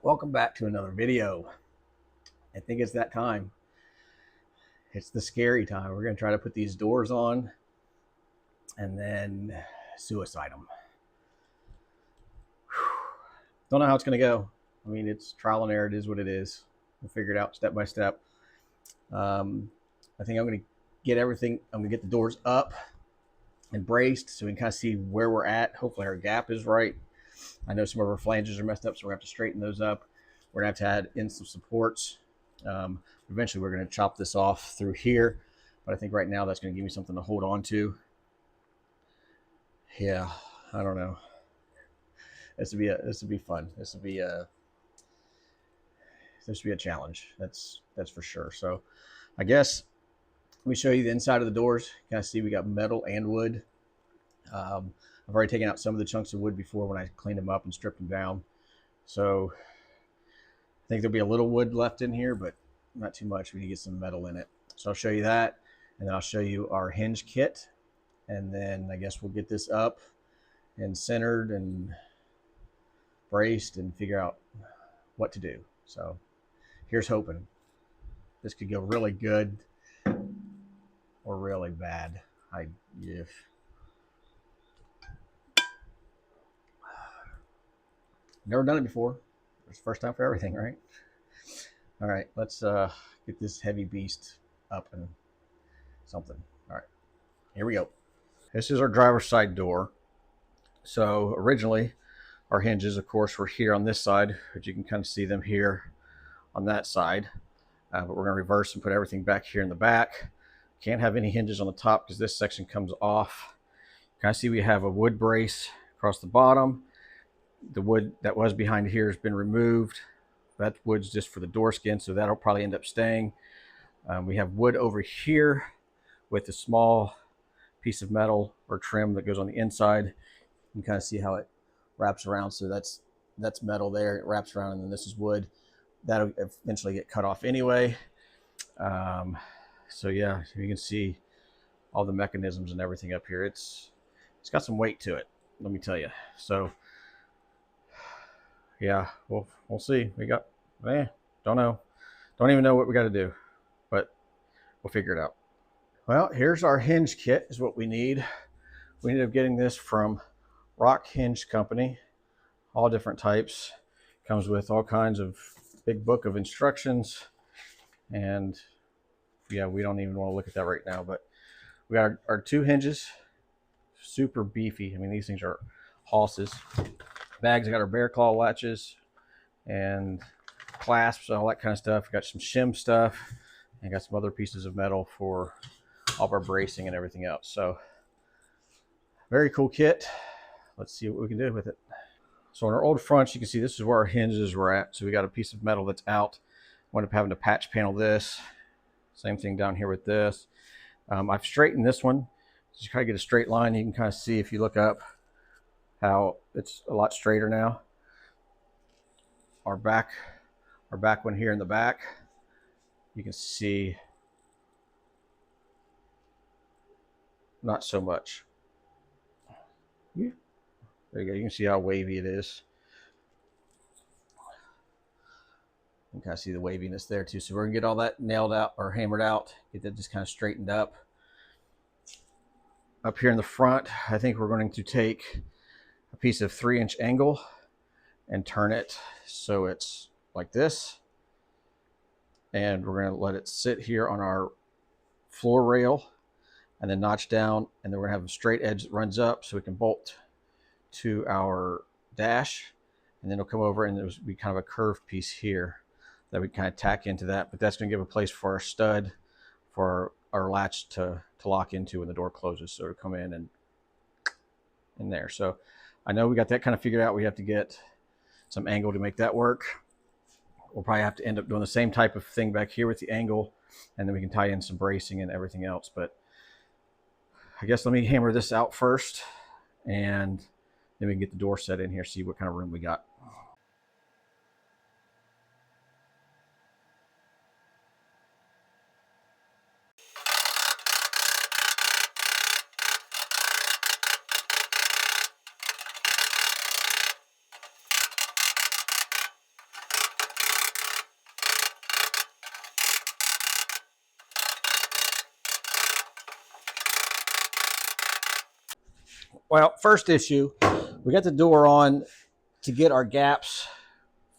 Welcome back to another video. I think it's that time. It's the scary time. We're going to try to put these doors on and then suicide them. Don't know how it's going to go. I mean, it's trial and error. It is what it is. We'll figure it out step by step. I think I'm going to get everything. I'm going to get the doors up and braced so we can kind of see where we're at. Hopefully our gap is right. I know some of our flanges are messed up, so we're going to have to straighten those up. We're going to have to add in some supports. Eventually we're going to chop this off through here, but I think right now that's going to give me something to hold on to. Yeah, I don't know. This would be fun. This would be a challenge. That's for sure. So I guess let me show you the inside of the doors. Kind of see we got metal and wood. I've already taken out some of the chunks of wood before when I cleaned them up and stripped them down. So I think there'll be a little wood left in here, but not too much. We can get some metal in it. So I'll show you that, and then I'll show you our hinge kit, and then I guess we'll get this up and centered and braced and figure out what to do. So here's hoping. This could go really good or really bad. Never done it before. It's the first time for everything, right? All right, let's get this heavy beast up and something. All right, here we go. This is our driver's side door. So originally our hinges, of course, were here on this side, but you can kind of see them here on that side. But we're going to reverse and put everything back here in the back. Can't have any hinges on the top because this section comes off. Kind of see we have a wood brace across the bottom. The wood that was behind here has been removed. That wood's just for the door skin, so that'll probably end up staying. We have wood over here with a small piece of metal or trim that goes on the inside. You can kind of see how it wraps around. So that's metal there. It wraps around, and then this is wood. That'll eventually get cut off anyway. So yeah, you can see all the mechanisms and everything up here. It's got some weight to it, let me tell you. So yeah, we'll see. We got, don't know. Don't even know what we got to do, but we'll figure it out. Well, here's our hinge kit is what we need. We ended up getting this from Rock Hinge Company, all different types. Comes with all kinds of big book of instructions, and yeah, we don't even want to look at that right now, but we got our two hinges, super beefy. I mean, these things are hosses. Bags, I got our bear claw latches and clasps, all that kind of stuff. We got some shim stuff and got some other pieces of metal for all of our bracing and everything else. So very cool kit. Let's see what we can do with it. So on our old fronts, you can see this is where our hinges were at. So we got a piece of metal that's out. Wound up having to patch panel this. Same thing down here with this. I've straightened this one. Just kind of get a straight line. You can kind of see if you look up how it's a lot straighter now. Our back one here in the back, you can see not so much. There you go. You can see how wavy it is. You can kind of see the waviness there too. So we're gonna get all that nailed out or hammered out, get that just kind of straightened up. Up here in the front, I think we're going to take a piece of 3-inch angle and turn it so it's like this. And we're gonna let it sit here on our floor rail and then notch down, and then we're gonna have a straight edge that runs up so we can bolt to our dash, and then it'll come over and there'll be kind of a curved piece here that we kind of tack into that, but that's going to give a place for our stud for our latch to lock into when the door closes, so it'll come in there. So I know we got that kind of figured out. We have to get some angle to make that work. We'll probably have to end up doing the same type of thing back here with the angle, and then we can tie in some bracing and everything else. But I guess let me hammer this out first, and then we can get the door set in here, see what kind of room we got. Well, first issue, we got the door on to get our gaps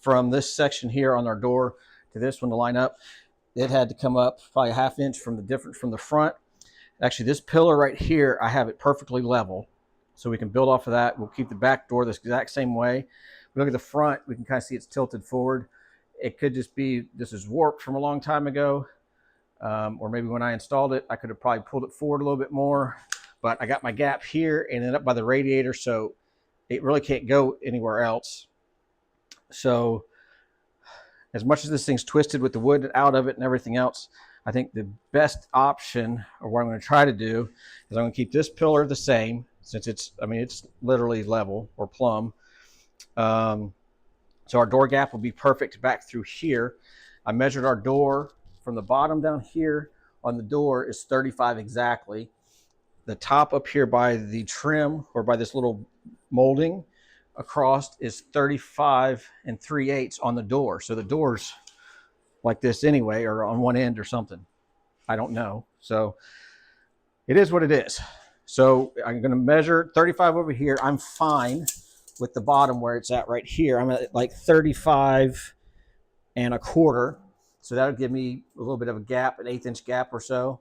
from this section here on our door to this one to line up. It had to come up probably a half inch from the difference from the front. Actually, this pillar right here, I have it perfectly level, so we can build off of that. We'll keep the back door this exact same way. We look at the front, we can kind of see it's tilted forward. It could just be this is warped from a long time ago, or maybe when I installed it, I could have probably pulled it forward a little bit more. But I got my gap here and then up by the radiator, so it really can't go anywhere else. So as much as this thing's twisted with the wood out of it and everything else, I think the best option, or what I'm going to try to do, is I'm going to keep this pillar the same, since it's, I mean, it's literally level or plumb. So our door gap will be perfect back through here. I measured our door from the bottom down here on the door is 35 exactly. The top up here by the trim, or by this little molding across, is 35 3/8 on the door. So the door's like this anyway, or on one end or something. I don't know. So it is what it is. So I'm going to measure 35 over here. I'm fine with the bottom where it's at right here. I'm at like 35 1/4. So that'll give me a little bit of a gap, an 1/8 inch gap or so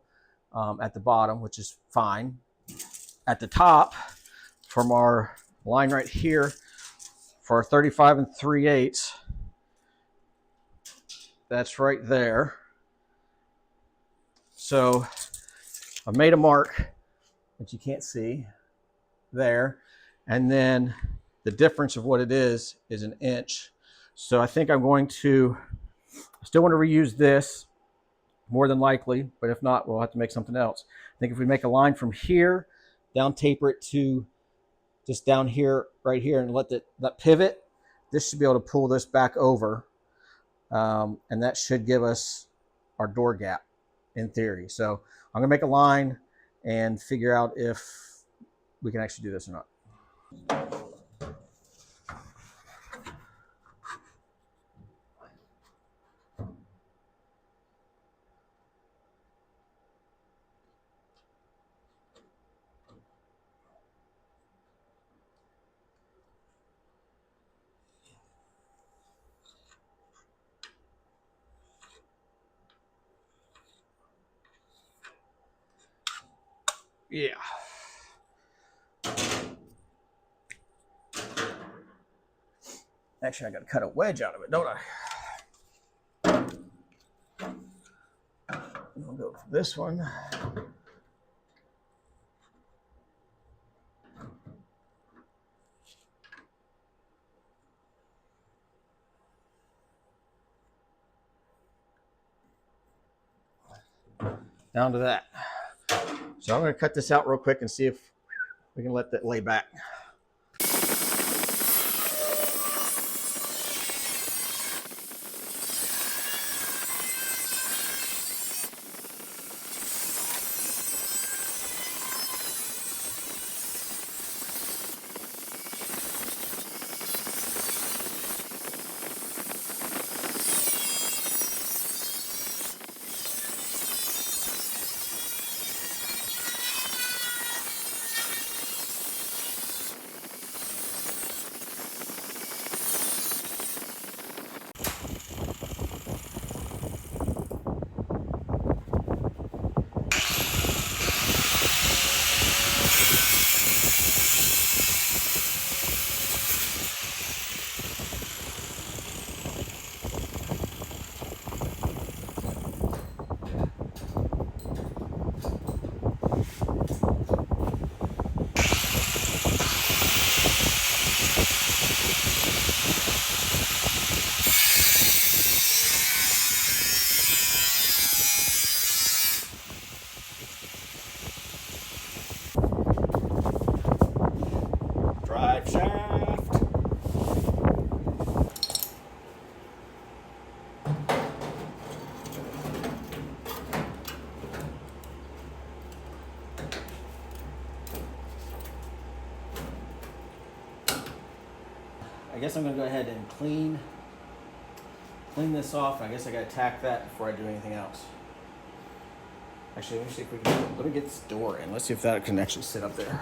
at the bottom, which is fine. At the top, from our line right here, for our 35 3/8, that's right there. So I made a mark that you can't see there. And then the difference of what it is 1 inch. So I think I'm going to, I still want to reuse this more than likely, but if not, we'll have to make something else. I think if we make a line from here down, taper it to just down here, right here, and let that pivot, this should be able to pull this back over. And that should give us our door gap in theory. So I'm gonna make a line and figure out if we can actually do this or not. Yeah. Actually, I got to cut a wedge out of it, don't I? I'll go for this one. Down to that. So I'm going to cut this out real quick and see if we can let that lay back. Drive shaft. I guess I'm going to go ahead and clean this off. I guess I got to tack that before I do anything else. Actually, let me see if we can, let me get this door in. Let's see if that can actually sit up there.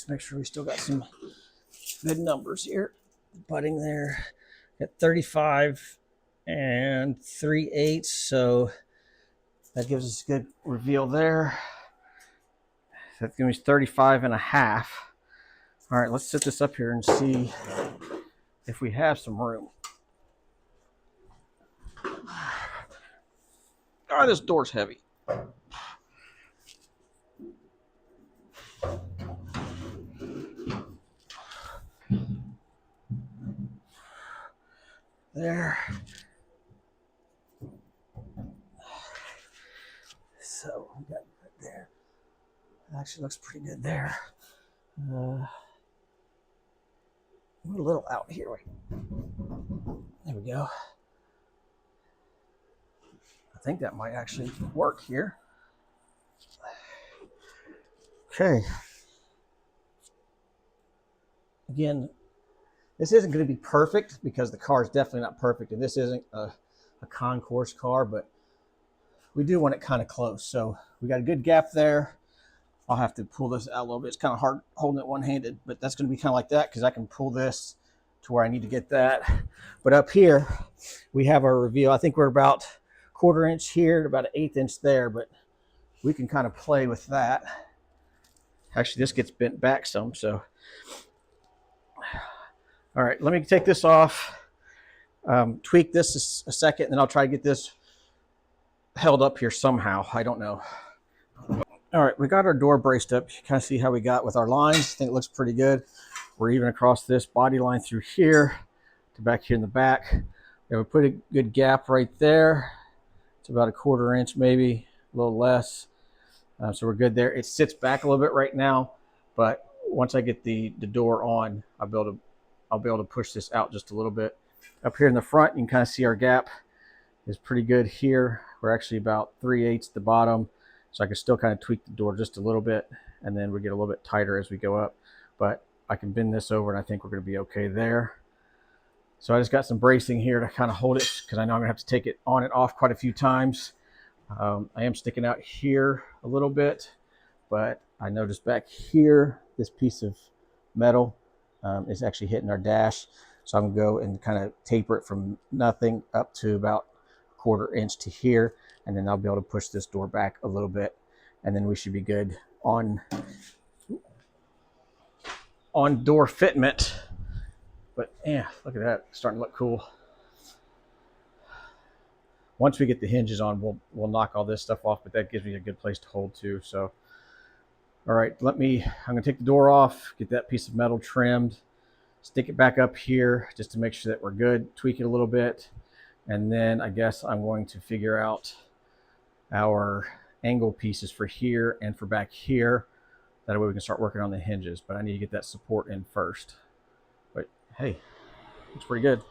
just make sure we still got some good numbers here. Butting there at 35 and 3/8, so that gives us a good reveal there. That's gonna be 35 and a half. All right, let's set this up here and see if we have some room. Oh, this door's heavy. There. So we got right there. It actually looks pretty good there. We're a little out here. Wait. There we go. I think that might actually work here. Okay. Again, this isn't going to be perfect because the car is definitely not perfect, and this isn't a concourse car, but we do want it kind of close. So we got a good gap there. I'll have to pull this out a little bit. It's kind of hard holding it one-handed, but that's going to be kind of like that because I can pull this to where I need to get that. But up here, we have our reveal. I think we're about 1/4 inch here, about 1/8 inch there, but we can kind of play with that. Actually, this gets bent back some, so. All right, let me take this off, tweak this a second, and then I'll try to get this held up here somehow. I don't know. All right, we got our door braced up. You kind of see how we got with our lines. I think it looks pretty good. We're even across this body line through here to back here in the back. And we put a good gap right there. It's about 1/4 inch, maybe a little less. So we're good there. It sits back a little bit right now, but once I get the door on, I'll be able to push this out just a little bit. Up here in the front, you can kind of see our gap is pretty good here. We're actually about 3/8 at the bottom. So I can still kind of tweak the door just a little bit, and then we get a little bit tighter as we go up. But I can bend this over, and I think we're going to be okay there. So I just got some bracing here to kind of hold it because I know I'm going to have to take it on and off quite a few times. I am sticking out here a little bit, but I noticed back here, this piece of metal is actually hitting our dash. So I'm going to go and kind of taper it from nothing up to about 1/4 inch to here. And then I'll be able to push this door back a little bit, and then we should be good on door fitment. But yeah, look at that, it's starting to look cool. Once we get the hinges on, we'll knock all this stuff off, but that gives me a good place to hold too. So, all right, I'm gonna take the door off, get that piece of metal trimmed, stick it back up here just to make sure that we're good, tweak it a little bit, and then I guess I'm going to figure out our angle pieces for here and for back here. That way we can start working on the hinges, but I need to get that support in first. But hey, looks pretty good.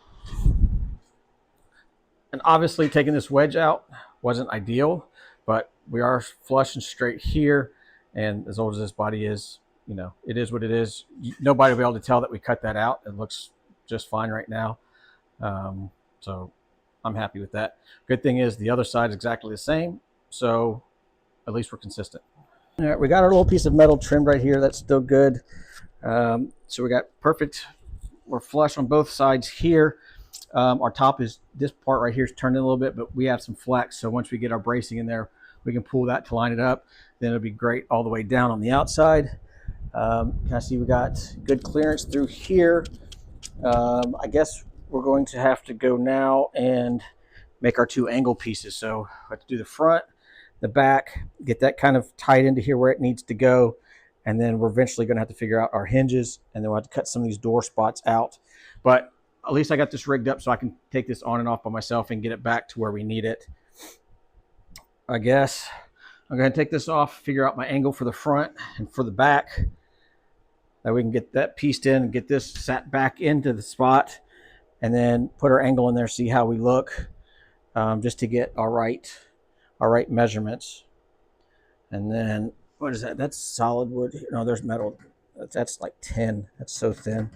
And obviously taking this wedge out wasn't ideal, but we are flush and straight here. And as old as this body is, you know, it is what it is. Nobody will be able to tell that we cut that out. It looks just fine right now. So I'm happy with that. Good thing is the other side is exactly the same. So at least we're consistent. All right, we got our little piece of metal trimmed right here. That's still good. So we got perfect. We're flush on both sides here. Our top is, this part right here is turned in a little bit, but we have some flex. So once we get our bracing in there, we can pull that to line it up. Then it'll be great all the way down on the outside. Can I see we got good clearance through here. I guess we're going to have to go now and make our 2 angle pieces. So I have to do the front, the back, get that kind of tied into here where it needs to go. And then we're eventually going to have to figure out our hinges, and then we'll have to cut some of these door spots out. But at least I got this rigged up so I can take this on and off by myself and get it back to where we need it. I guess I'm going to take this off, figure out my angle for the front and for the back. That we can get that pieced in and get this sat back into the spot, and then put our angle in there, see how we look, just to get our right measurements. And then, what is that? That's solid wood. No, there's metal. That's like 10. That's so thin.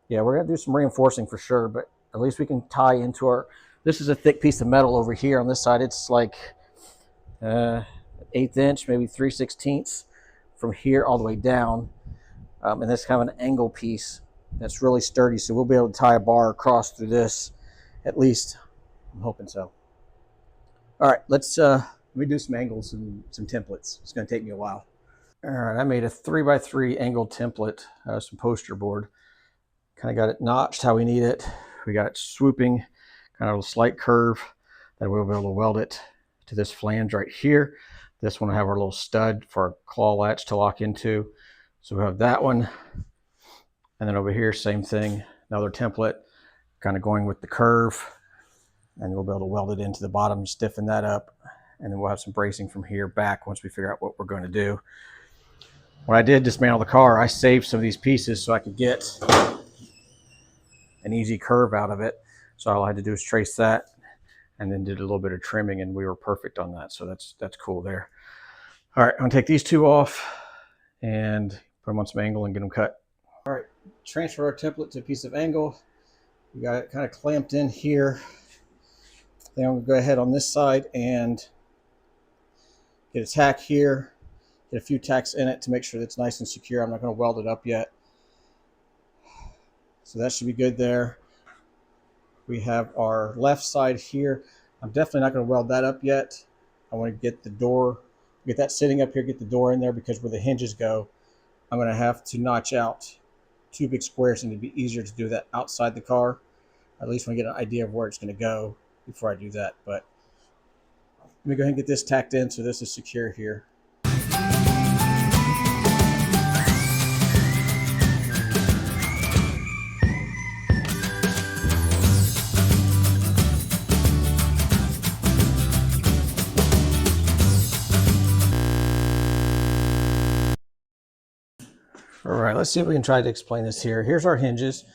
Yeah, we're gonna do some reinforcing for sure, but at least we can tie into our, this is a thick piece of metal over here. On this side, it's like 1/8 inch, maybe 3/16 from here all the way down. And that's kind of an angle piece that's really sturdy, so we'll be able to tie a bar across through this, at least. I'm hoping so. All right, let me do some angles and some templates. It's going to take me a while. All right, I made a 3x3 angled template out of some poster board. Kind of got it notched how we need it. We got it swooping, kind of a slight curve, that we'll be able to weld it to this flange right here. This one will have our little stud for our claw latch to lock into. So we have that one. And then over here, same thing, another template, kind of going with the curve. And we'll be able to weld it into the bottom, stiffen that up. And then we'll have some bracing from here back once we figure out what we're going to do. When I did dismantle the car, I saved some of these pieces so I could get an easy curve out of it. So all I had to do is trace that and then did a little bit of trimming, and we were perfect on that. So that's cool there. All right, I'm gonna take these two off and put them on some angle and get them cut. All right, transfer our template to a piece of angle. We got it kind of clamped in here. Then I'm gonna go ahead on this side and get a tack here, get a few tacks in it to make sure that it's nice and secure. I'm not gonna weld it up yet. So that should be good there. We have our left side here. I'm definitely not going to weld that up yet. I want to get the door, get that sitting up here, get the door in there, because where the hinges go, I'm going to have to notch out 2 big squares, and it'd be easier to do that outside the car. At least when I get an idea of where it's going to go before I do that. But let me go ahead and get this tacked in so this is secure here. All right, let's see if we can try to explain this here. Here's our hinges.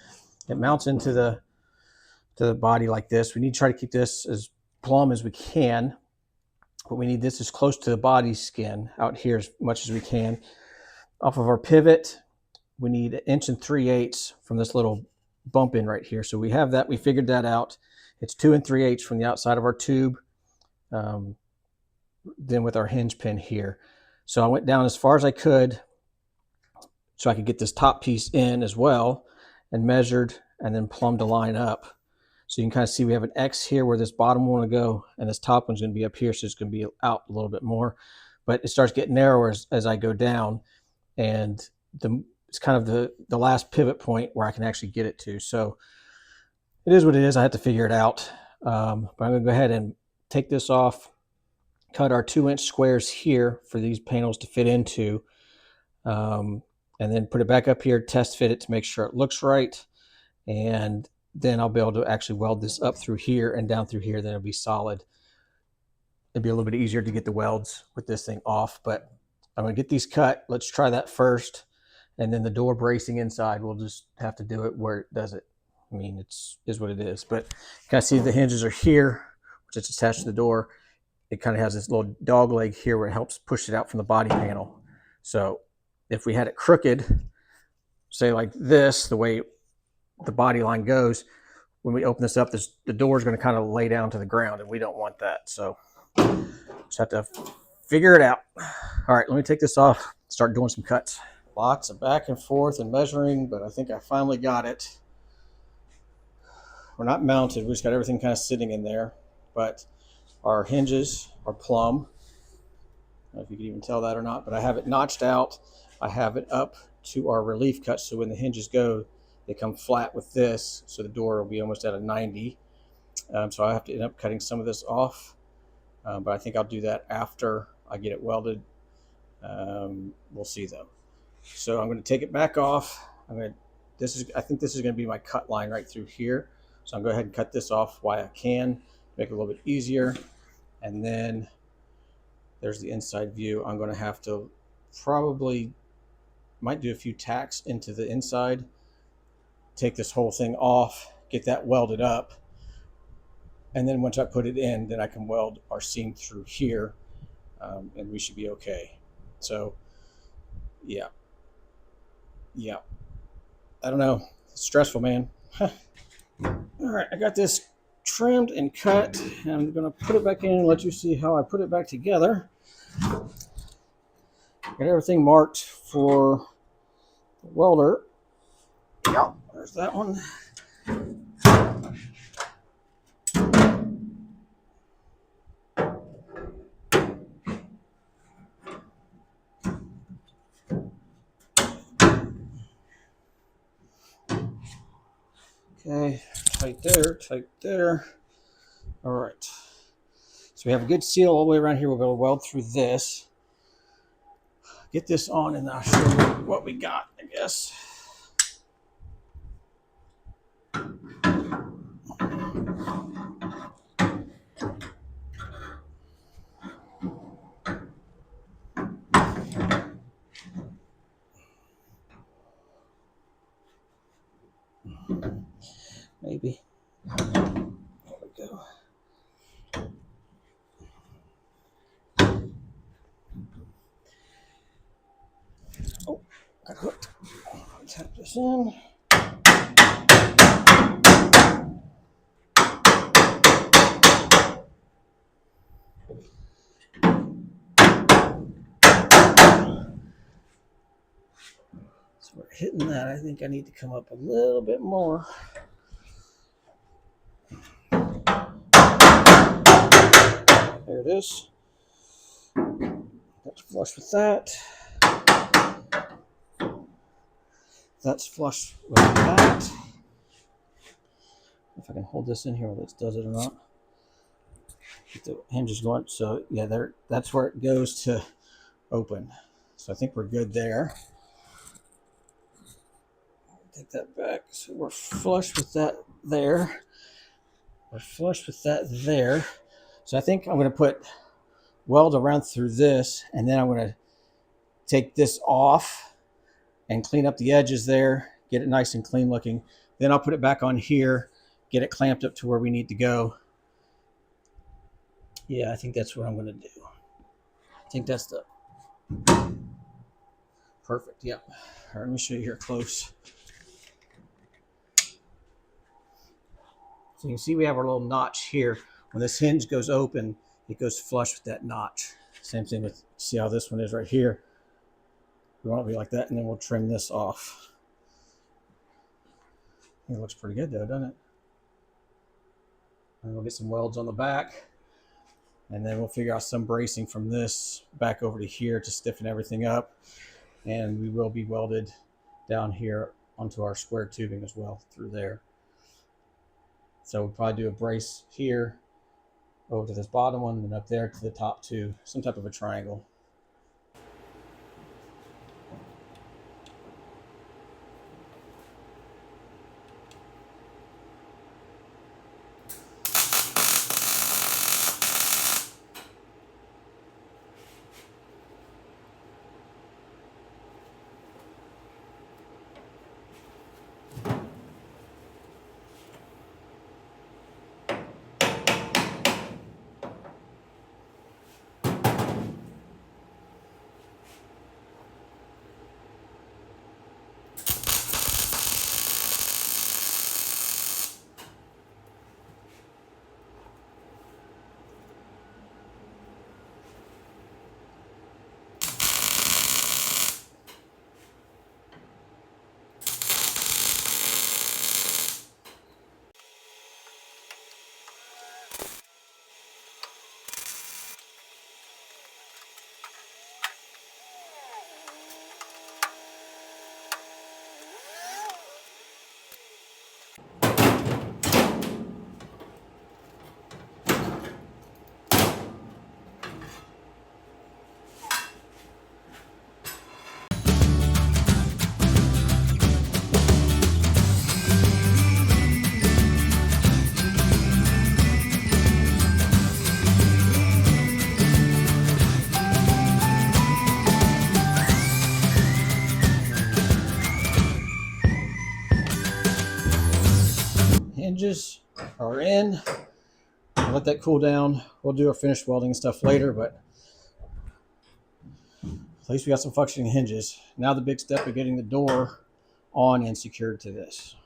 It mounts into the body like this. We need to try to keep this as plumb as we can, but we need this as close to the body skin out here as much as we can. Off of our pivot, we need 1 3/8 from this little bump in right here. So we have that. We figured that out. It's 2 3/8 from the outside of our tube, then with our hinge pin here. So I went down as far as I could so I could get this top piece in as well, and measured and then plumbed a line up. So you can kind of see we have an X here where this bottom one will go, and this top one's going to be up here, so it's going to be out a little bit more. But it starts getting narrower as I go down, and it's kind of the last pivot point where I can actually get it to. So it is what it is. I have to figure it out. But I'm going to go ahead and take this off, cut our 2-inch squares here for these panels to fit into, and then put it back up here, test fit it to make sure it looks right. And then I'll be able to actually weld this up through here and down through here. Then it'll be solid. It'd be a little bit easier to get the welds with this thing off, but I'm gonna get these cut. Let's try that first. And then the door bracing inside, we'll just have to do it where it does it. I mean, is what it is. But you kind of see the hinges are here, which is attached to the door. It kind of has this little dog leg here where it helps push it out from the body panel. So if we had it crooked, say like this, the way the body line goes, when we open this up, the door is going to kind of lay down to the ground, and we don't want that. So just have to figure it out. All right, let me take this off, start doing some cuts. Lots of back and forth and measuring, but I think I finally got it. We're not mounted, we just got everything kind of sitting in there, but our hinges are plumb. I don't know if you can even tell that or not, but I have it notched out. I have it up to our relief cut, so when the hinges go, they come flat with this, so the door will be almost at a 90. So I have to end up cutting some of this off, but I think I'll do that after I get it welded. We'll see though. So I'm going to take it back off. I think this is going to be my cut line right through here. So I'm going to go ahead and cut this off while I can, make it a little bit easier. And then there's the inside view. I'm going to have to might do a few tacks into the inside, take this whole thing off, get that welded up, and then once I put it in, then I can weld our seam through here, and we should be okay. So yeah, I don't know, it's stressful, man. All right, I got this trimmed and cut, and I'm gonna put it back in and let you see how I put it back together. Got everything marked for the welder. Yep, there's that one. Okay, tight there, tight there. All right. So we have a good seal all the way around here. We'll be able to weld through this. Get this on and I'll show you what we got, I guess. Maybe. There we go. Oh, got hooked. Tap this in. So we're hitting that. I think I need to come up a little bit more. There it is. That's flush with that. That's flush with that. If I can hold this in here, whether it does it or not. Get the hinges going. So yeah, there. That's where it goes to open. So I think we're good there. Take that back. So we're flush with that there. We're flush with that there. So I think I'm going to put weld around through this, and then I'm going to take this off and clean up the edges there, get it nice and clean looking. Then I'll put it back on here, get it clamped up to where we need to go. Yeah, I think that's what I'm going to do. I think that's the perfect. Yep. All right, let me show you here close. So you can see we have our little notch here. When this hinge goes open, it goes flush with that notch. Same thing with, see how this one is right here. We want it to be like that, and then we'll trim this off. It looks pretty good though, doesn't it? And we'll get some welds on the back, and then we'll figure out some bracing from this back over to here to stiffen everything up. And we will be welded down here onto our square tubing as well through there. So we'll probably do a brace here over to this bottom one, and then up there to the top two, some type of a triangle. Hinges are in. I'll let that cool down. We'll do our finished welding and stuff later, but at least we got some functioning hinges. Now the big step of getting the door on and secured to this.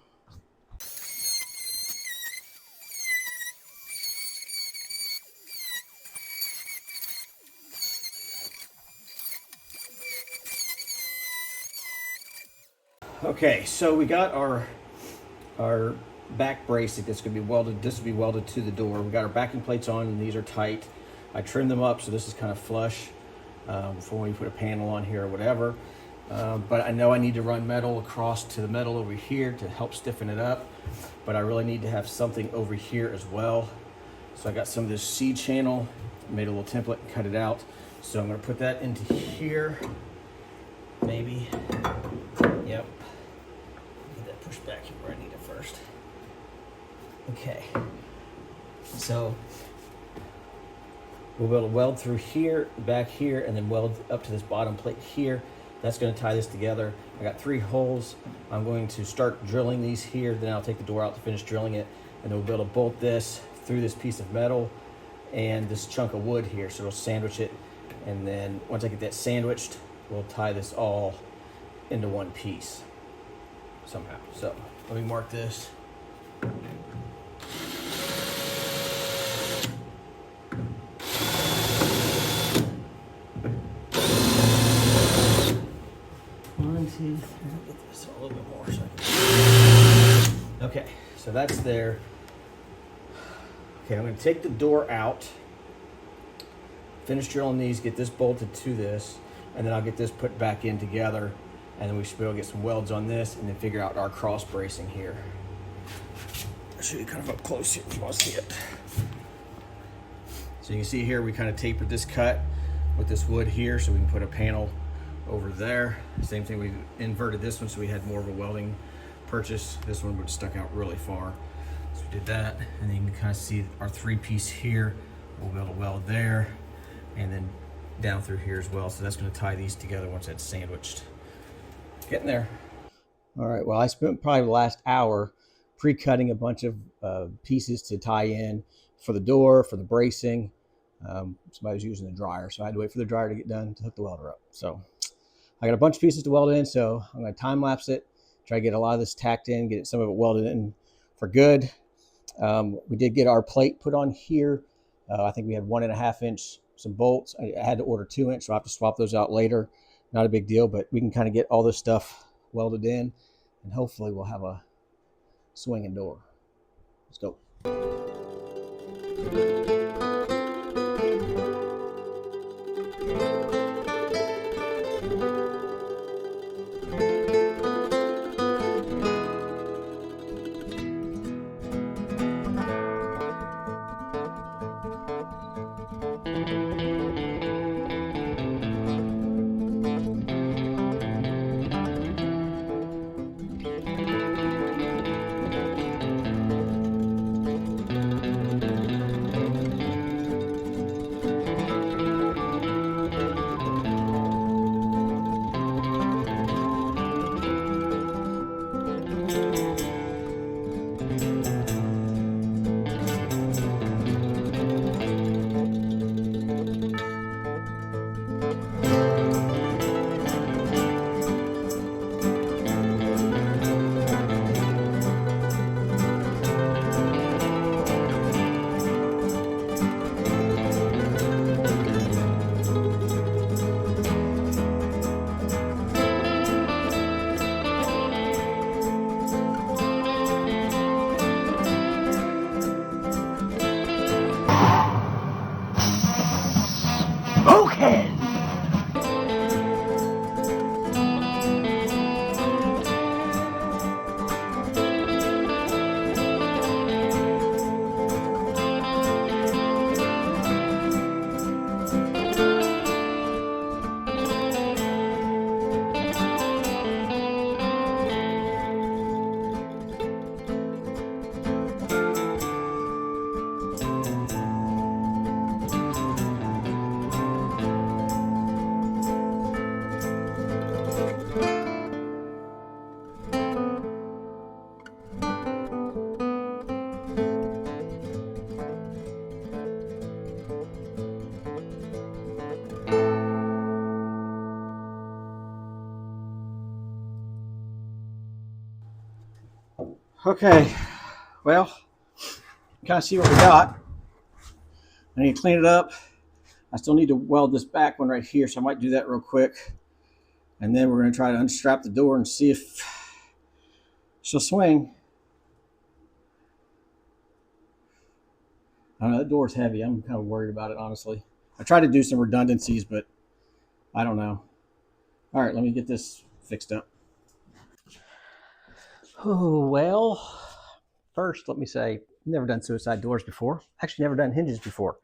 Okay, so we got our back bracing that's going to be welded. This will be welded to the door. We got our backing plates on, and these are tight. I trimmed them up so this is kind of flush for when we put a panel on here or whatever. But I know I need to run metal across to the metal over here to help stiffen it up. But I really need to have something over here as well. So I got some of this C channel, made a little template and cut it out. So I'm going to put that into here, maybe. Yep. Get that pushed back here where I need it first. Okay. So we'll be able to weld through here, back here, and then weld up to this bottom plate here. That's going to tie this together. I got 3 holes. I'm going to start drilling these here. Then I'll take the door out to finish drilling it. And then we'll be able to bolt this through this piece of metal and this chunk of wood here. So we'll sandwich it. And then once I get that sandwiched, we'll tie this all into one piece somehow. So let me mark this. Get this a little bit more. Okay, so that's there. Okay, I'm going to take the door out, finish drilling these, get this bolted to this, and then I'll get this put back in together, and then we should be able to get some welds on this, and then figure out our cross bracing here. I'll show you kind of up close here if you want to see it. So you can see here we kind of tapered this cut with this wood here, so we can put a panel over there. Same thing, we inverted this one so we had more of a welding purchase. This one would stuck out really far. So we did that, and then you can kind of see our 3-piece here. We'll be able to weld there, and then down through here as well. So that's going to tie these together once that's sandwiched. Getting there. All right, well, I spent probably the last hour pre-cutting a bunch of pieces to tie in for the door, for the bracing. Somebody was using the dryer, so I had to wait for the dryer to get done to hook the welder up. So I got a bunch of pieces to weld in, so I'm going to time lapse it, try to get a lot of this tacked in, get some of it welded in for good. We did get our plate put on here. I think we had 1.5 inch, some bolts. I had to order 2 inch, so I'll have to swap those out later. Not a big deal, but we can kind of get all this stuff welded in, and hopefully we'll have a swinging door. Let's go. Okay, well, kind of see what we got. I need to clean it up. I still need to weld this back one right here, so I might do that real quick. And then we're going to try to unstrap the door and see if she'll swing. I don't know, that door's heavy. I'm kind of worried about it, honestly. I tried to do some redundancies, but I don't know. All right, let me get this fixed up. Oh, well, first, let me say, I've never done suicide doors before. Actually, never done hinges before.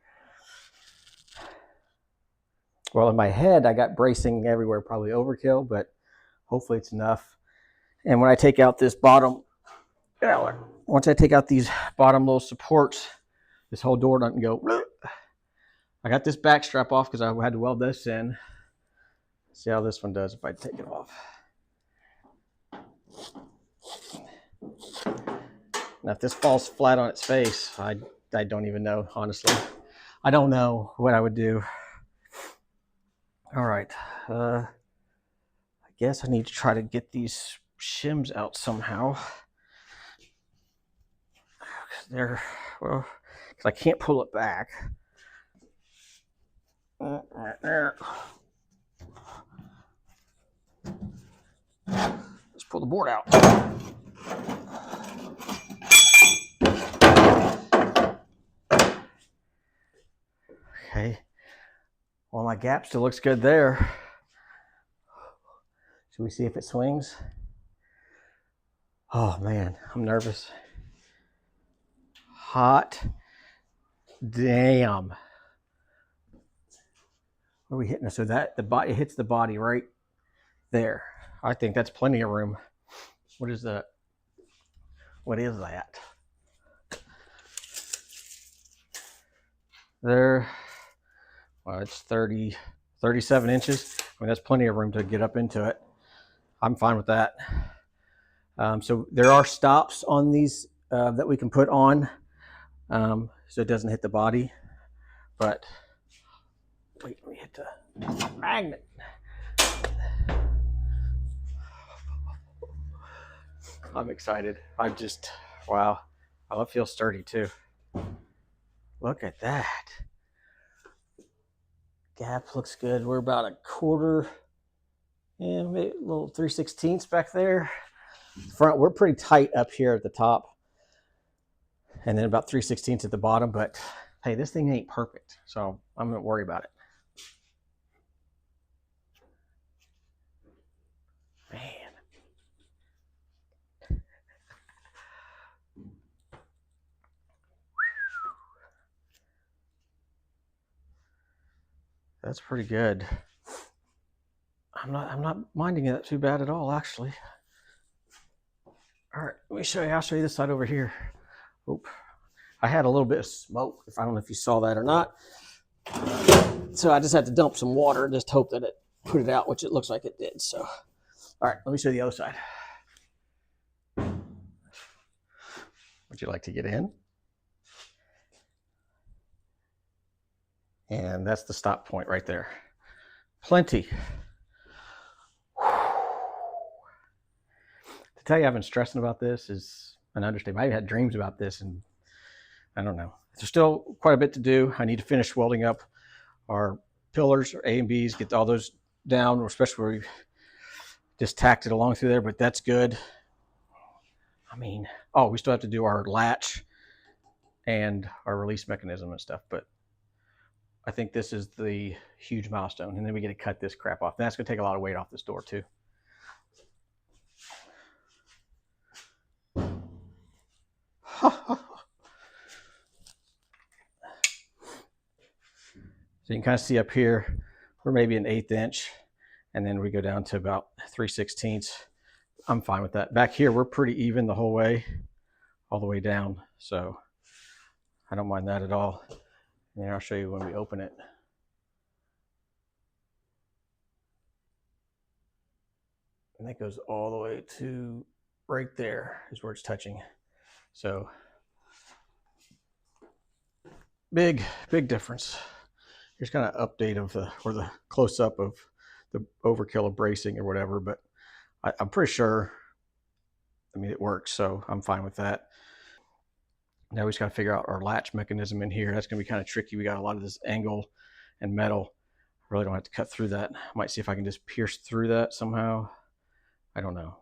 Well, in my head, I got bracing everywhere, probably overkill, but hopefully it's enough. And when I take out this bottom, once I take out these bottom little supports, this whole door doesn't go. I got this back strap off because I had to weld this in. See how this one does if I take it off. Now, if this falls flat on its face, I don't even know, honestly. I don't know what I would do. All right. I guess I need to try to get these shims out somehow. They're, well, because I can't pull it back. Right there. Let's pull the board out. Okay. Well, my gap still looks good there. Should we see if it swings? Oh man, I'm nervous. Hot damn. Where are we hitting? So that the body hits the body right there. I think that's plenty of room. What is that? What is that? There. Well, it's 37 inches. I mean, that's plenty of room to get up into it. I'm fine with that. So there are stops on these that we can put on so it doesn't hit the body. But wait, let me hit the magnet. I'm excited. Wow. Oh, it feels sturdy too. Look at that. Gap looks good. We're about a quarter, maybe a little 3/16 back there. Front, we're pretty tight up here at the top. And then about 3/16 at the bottom. But hey, this thing ain't perfect. So I'm not worried about it. Man. That's pretty good. I'm not minding it too bad at all, actually. All right, let me show you. I'll show you this side over here. Oop. I had a little bit of smoke. I don't know if you saw that or not. So I just had to dump some water and just hope that it put it out, which it looks like it did. So, all right, let me show you the other side. Would you like to get in? And that's the stop point right there. Plenty. To tell you I've been stressing about this is an understatement. I've had dreams about this, and I don't know. There's still quite a bit to do. I need to finish welding up our pillars, or A and Bs, get all those down, especially where we just tacked it along through there, but that's good. I mean, we still have to do our latch and our release mechanism and stuff, but I think this is the huge milestone. And then we get to cut this crap off. And that's going to take a lot of weight off this door too. So you can kind of see up here, we're maybe an 1/8 inch, and then we go down to about 3/16. I'm fine with that. Back here, we're pretty even the whole way, all the way down. So I don't mind that at all. And then I'll show you when we open it. And that goes all the way to right there is where it's touching. So big difference. Here's kind of update of the close up of the overkill of bracing or whatever, but I'm pretty sure, I mean, it works, so I'm fine with that. Now we just got to figure out our latch mechanism in here. That's going to be kind of tricky. We got a lot of this angle and metal. I really don't have to cut through that. I might see if I can just pierce through that somehow. I don't know.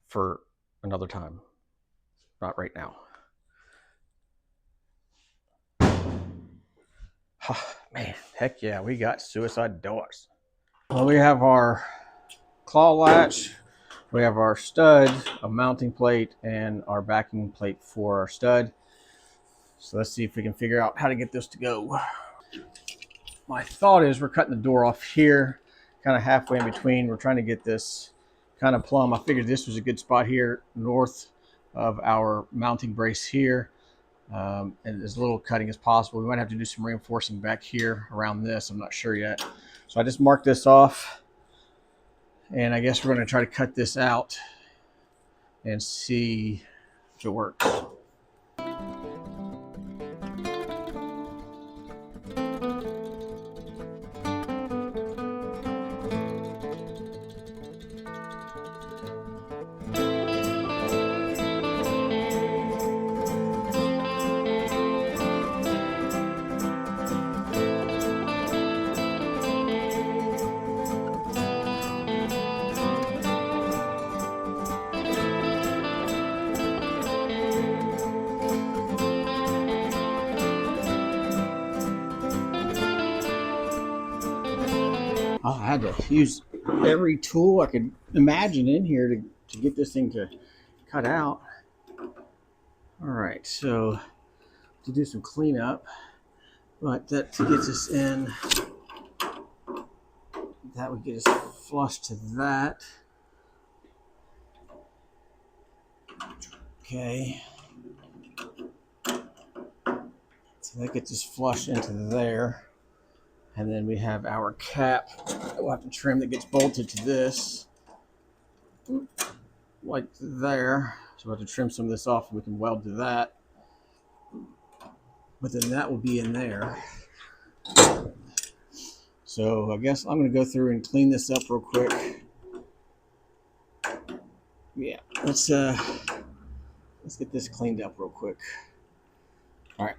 for another time, not right now. Man, heck yeah, we got suicide doors. Well, we have our claw latch, we have our stud, a mounting plate, and our backing plate for our stud. So let's see if we can figure out how to get this to go. My thought is we're cutting the door off here, kind of halfway in between. We're trying to get this kind of plumb. I figured this was a good spot here north of our mounting brace here. And as little cutting as possible. We might have to do some reinforcing back here around this. I'm not sure yet. So I just marked this off, and I guess we're going to try to cut this out and see if it works. I had to use every tool I could imagine in here to get this thing to cut out. All right, so to do some cleanup, but that gets us in. That would get us flush to that. Okay. So that gets us flush into there. And then we have our cap that we'll have to trim that gets bolted to this. Like there. So we'll have to trim some of this off and we can weld to that. But then that will be in there. So I guess I'm going to go through and clean this up real quick. Yeah, let's get this cleaned up real quick. All right.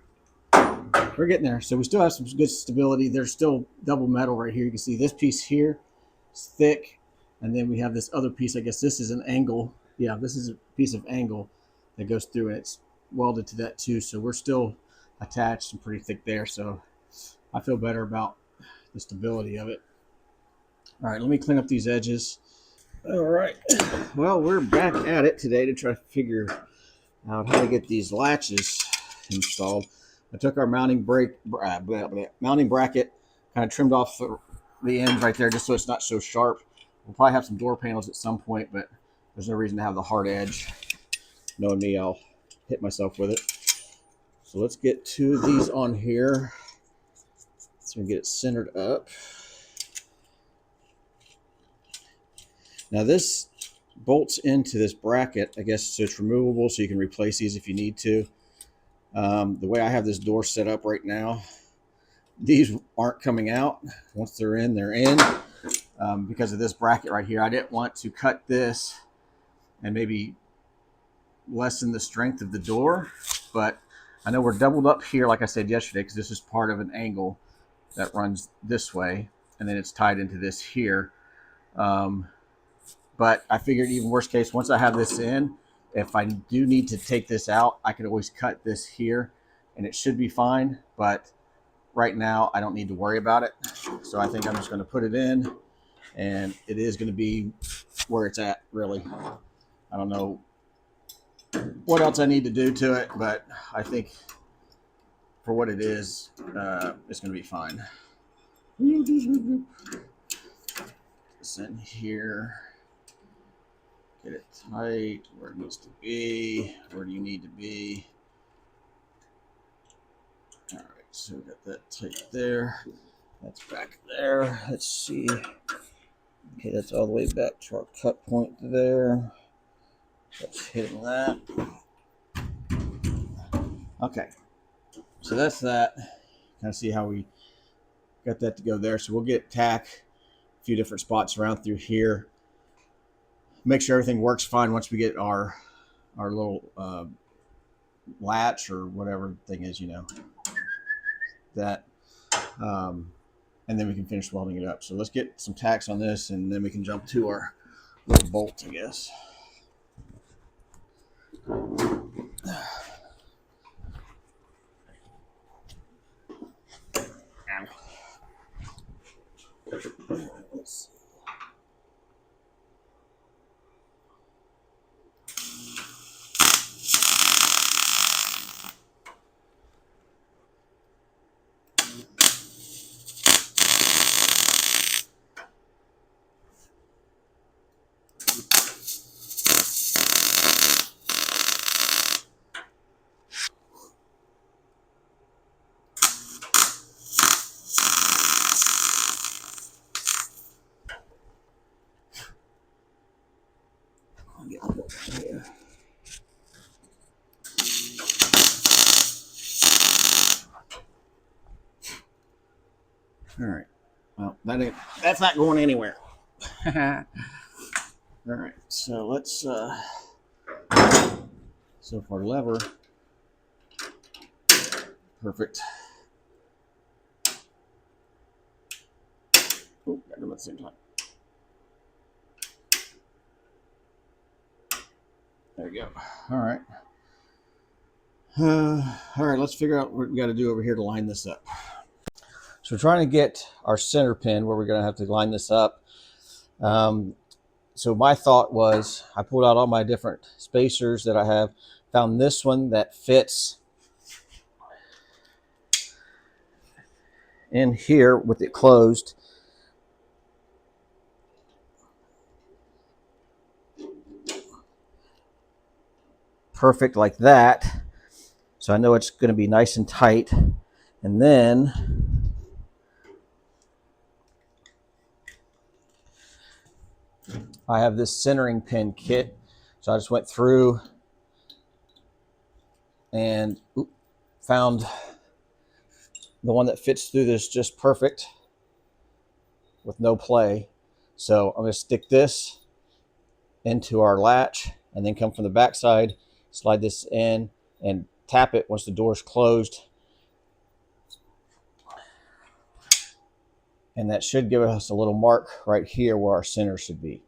We're getting there. So we still have some good stability. There's still double metal right here. You can see this piece here is thick. And then we have this other piece. I guess this is an angle. Yeah, this is a piece of angle that goes through and it's welded to that too. So we're still attached and pretty thick there. So I feel better about the stability of it. All right, let me clean up these edges. All right. Well, we're back at it today to try to figure out how to get these latches installed. I took our mounting bracket, kind of trimmed off the ends right there just so it's not so sharp. We'll probably have some door panels at some point, but there's no reason to have the hard edge. Knowing me, I'll hit myself with it. So let's get two of these on here. So we can get it centered up. Now this bolts into this bracket, I guess, so it's removable so you can replace these if you need to. The way I have this door set up right now, these aren't coming out. Once they're in, they're in. Because of this bracket right here, I didn't want to cut this and maybe lessen the strength of the door. But I know we're doubled up here, like I said yesterday, because this is part of an angle that runs this way. And then it's tied into this here. But I figured even worst case, once I have this in, if I do need to take this out, I can always cut this here and it should be fine. But right now, I don't need to worry about it. So I think I'm just going to put it in and it is going to be where it's at, really. I don't know what else I need to do to it, but I think for what it is, it's going to be fine. This in here. Get it tight where it needs to be. Where do you need to be? All right, so we got that tight there. That's back there. Let's see. Okay, that's all the way back to our cut point there. That's hitting that. Okay, so that's that. Kind of see how we got that to go there. So we'll get tack a few different spots around through here. Make sure everything works fine once we get our little latch or whatever thing is, you know, that, and then we can finish welding it up. So let's get some tacks on this and then we can jump to our little bolt, I guess. Let's see. I'll get one more here. All right. Well, that's not going anywhere. All right. So let's so for lever, perfect. Oh, got them at the same time. There we go. All right. All right, let's figure out what we got to do over here to line this up. So we're trying to get our center pin where we're going to have to line this up. So my thought was I pulled out all my different spacers that I have, found this one that fits in here with it closed. Perfect like that. So I know it's going to be nice and tight. And then I have this centering pin kit. So I just went through and found the one that fits through this just perfect with no play. So I'm going to stick this into our latch and then come from the back side, slide this in and tap it once the door is closed. And that should give us a little mark right here where our center should be.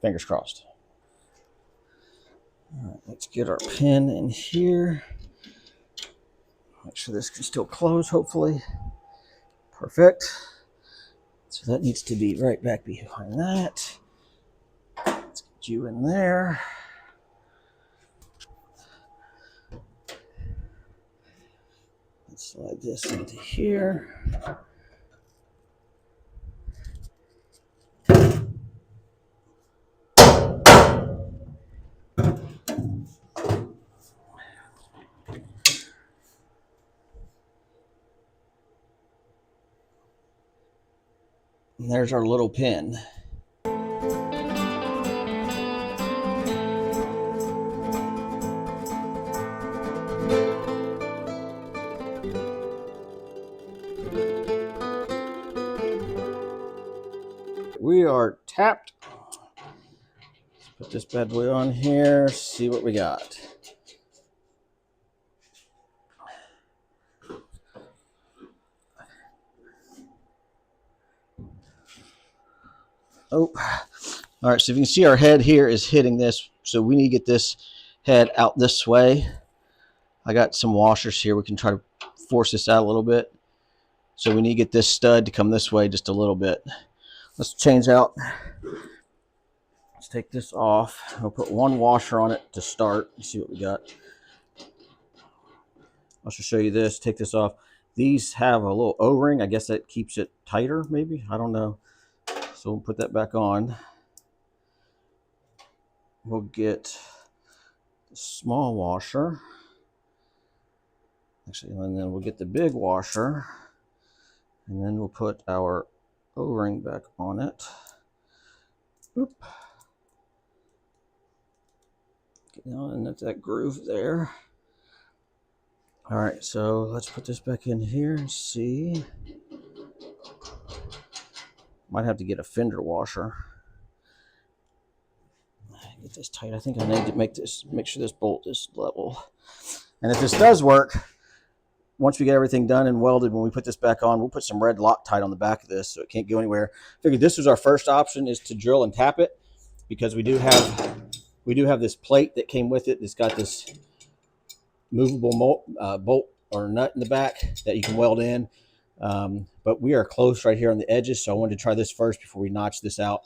Fingers crossed. All right, let's get our pin in here. Make sure this can still close, hopefully. Perfect. So that needs to be right back behind that. Let's get you in there. Let's slide this into here. And there's our little pin. We are tapped. Let's put this bad boy on here, see what we got. Oh, all right, so if you can see our head here is hitting this, so we need to get this head out this way. I got some washers here. We can try to force this out a little bit. So we need to get this stud to come this way just a little bit. Let's change out. Let's take this off. We'll put one washer on it to start. Let's see what we got. I'll just show you this. Take this off. These have a little O-ring. I guess that keeps it tighter, maybe. I don't know. So we'll put that back on. We'll get the small washer. Actually, and then we'll get the big washer. And then we'll put our O-ring back on it. Oop. Get down and that's that groove there. All right, so let's put this back in here and see. Might have to get a fender washer. Get this tight. I think I need to make sure this bolt is level. And if this does work, once we get everything done and welded, when we put this back on, we'll put some red Loctite on the back of this so it can't go anywhere. Figured this was our first option, is to drill and tap it, because we do have We do have this plate that came with it. It's got this movable bolt or nut in the back that you can weld in. But we are close right here on the edges, so I wanted to try this first before we notch this out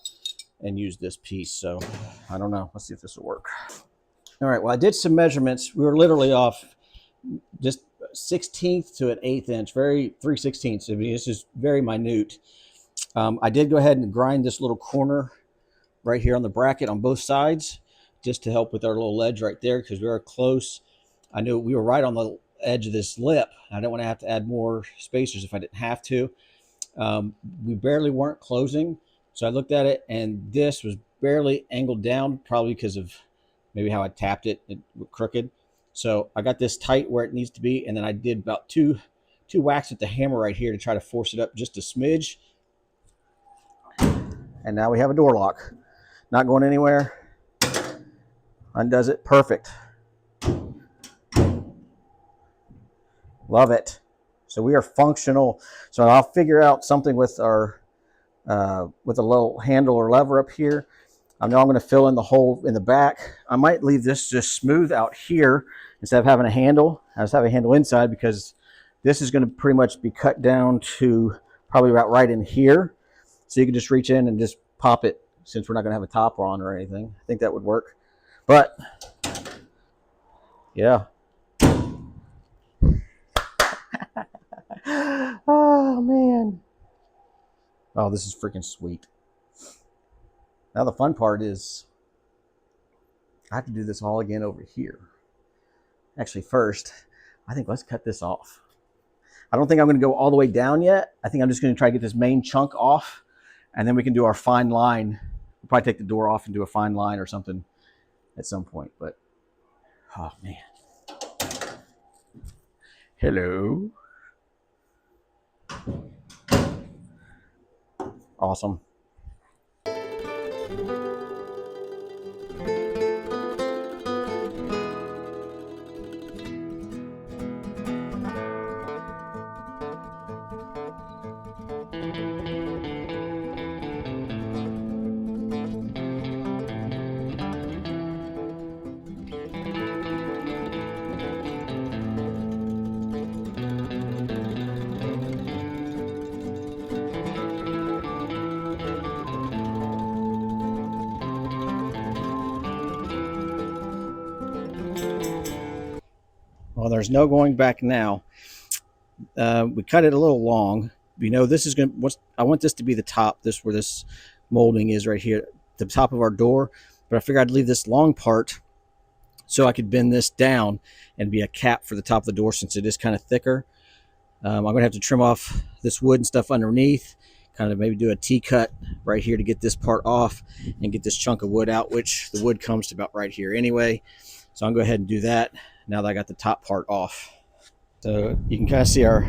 and use this piece. So I don't know. Let's see if this will work. All right, well, I did some measurements. We were literally off just 1/16 to an 1/8 inch, very 3/16. I mean, this is very minute. I did go ahead and grind this little corner right here on the bracket on both sides, just to help with our little ledge right there, because we are close. I knew we were right on the edge of this lip. I don't want to have to add more spacers if I didn't have to. We barely weren't closing. So I looked at it, and this was barely angled down, probably because of maybe how I tapped it, it was crooked. So I got this tight where it needs to be, and then I did about two whacks with the hammer right here to try to force it up just a smidge. And now we have a door lock. Not going anywhere. Undoes it perfect. Love it. So we are functional. So I'll figure out something with our with a little handle or lever up here. I know I'm going to fill in the hole in the back. I might leave this just smooth out here instead of having a handle. I just have a handle inside because this is going to pretty much be cut down to probably about right in here. So you can just reach in and just pop it, since we're not going to have a top on or anything. I think that would work. But yeah. Oh man. Oh, this is freaking sweet. Now the fun part is I have to do this all again over here. Actually, first, I think let's cut this off. I don't think I'm going to go all the way down yet. I think I'm just going to try to get this main chunk off, and then we can do our fine line. We'll probably take the door off and do a fine line or something at some point. But, oh man. Hello. Awesome. Well, there's no going back now. We cut it a little long. You know, this is going to, I want this to be the top, this where this molding is right here, the top of our door. But I figured I'd leave this long part so I could bend this down and be a cap for the top of the door, since it is kind of thicker. I'm going to have to trim off this wood and stuff underneath, kind of maybe do a T-cut right here to get this part off and get this chunk of wood out, which the wood comes to about right here anyway. So I'll go ahead and do that now that I got the top part off. So you can kind of see our,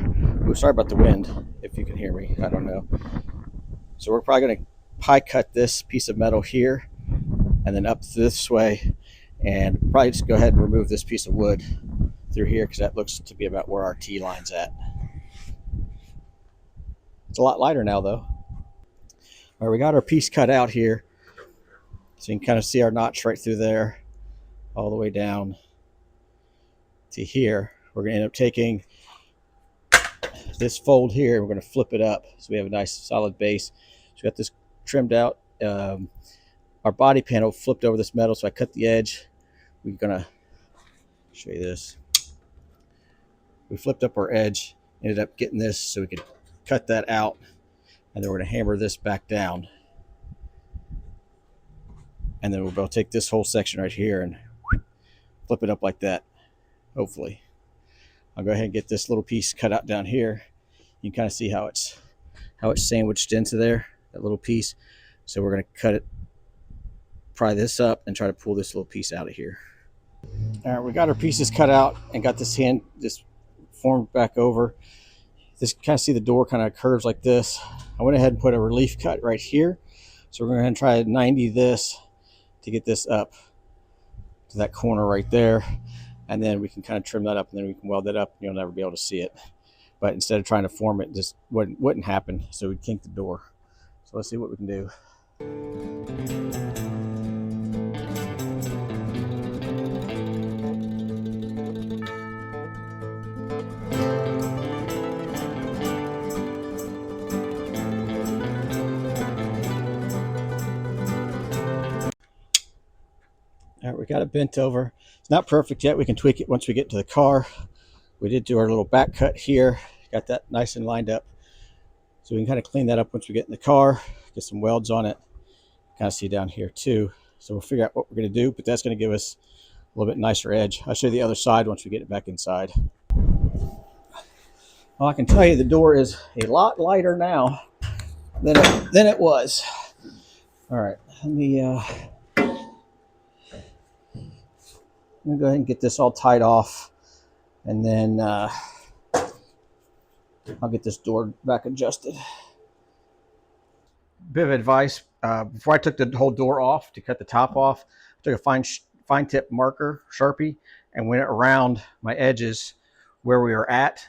ooh, sorry about the wind, if you can hear me, I don't know. So we're probably going to pie cut this piece of metal here and then up this way, and probably just go ahead and remove this piece of wood through here, because that looks to be about where our T-line's at. It's a lot lighter now though. All right, we got our piece cut out here, so you can kind of see our notch right through there all the way down to here. We're going to end up taking this fold here, we're going to flip it up so we have a nice solid base. So we got this trimmed out. Our body panel flipped over this metal, so I cut the edge. We're going to show you this. We flipped up our edge, ended up getting this so we could cut that out, and then we're going to hammer this back down. And then we'll go take this whole section right here and flip it up like that, hopefully. I'll go ahead and get this little piece cut out down here. You can kind of see how it's sandwiched into there, that little piece. So we're going to cut it, pry this up, and try to pull this little piece out of here. All right, we got our pieces cut out and got this formed back over. This, kind of see the door kind of curves like this. I went ahead and put a relief cut right here. So we're going to try to 90 this to get this up to that corner right there. And then we can kind of trim that up, and then we can weld it up. You'll never be able to see it. But instead of trying to form it, just wouldn't happen. So we'd kink the door. So let's see what we can do. All right, we got it bent over. It's not perfect yet. We can tweak it once we get to the car. We did do our little back cut here. Got that nice and lined up. So we can kind of clean that up once we get in the car, get some welds on it. Kind of see down here too. So we'll figure out what we're going to do, but that's going to give us a little bit nicer edge. I'll show you the other side once we get it back inside. Well, I can tell you the door is a lot lighter now than it was. All right, let me go ahead and get this all tied off, and then I'll get this door back adjusted. Bit of advice, before I took the whole door off to cut the top off, I took a fine tip marker, Sharpie, and went around my edges where we were at.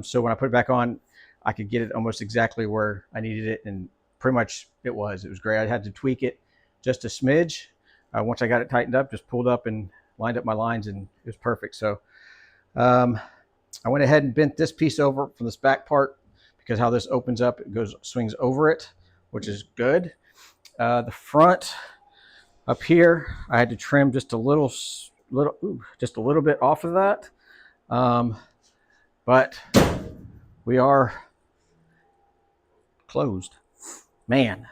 So when I put it back on, I could get it almost exactly where I needed it, and pretty much it was great. I had to tweak it just a smidge. Once I got it tightened up, just pulled up and lined up my lines, and it was perfect. So I went ahead and bent this piece over from this back part, because how this opens up, it swings over it, which is good. The front up here, I had to trim just a little bit off of that. But we are closed. Man,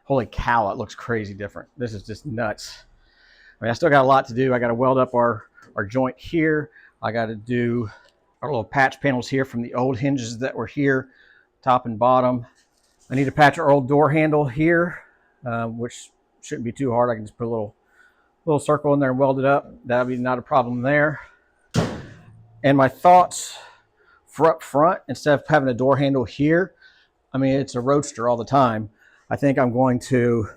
holy cow, it looks crazy different. This is just nuts. I mean, I still got a lot to do. I got to weld up our joint here. I got to do our little patch panels here from the old hinges that were here, top and bottom. I need to patch our old door handle here, which shouldn't be too hard. I can just put a little circle in there and weld it up. That'll be not a problem there. And my thoughts for up front, instead of having a door handle here, I mean, it's a Roadster all the time. I think I'm going to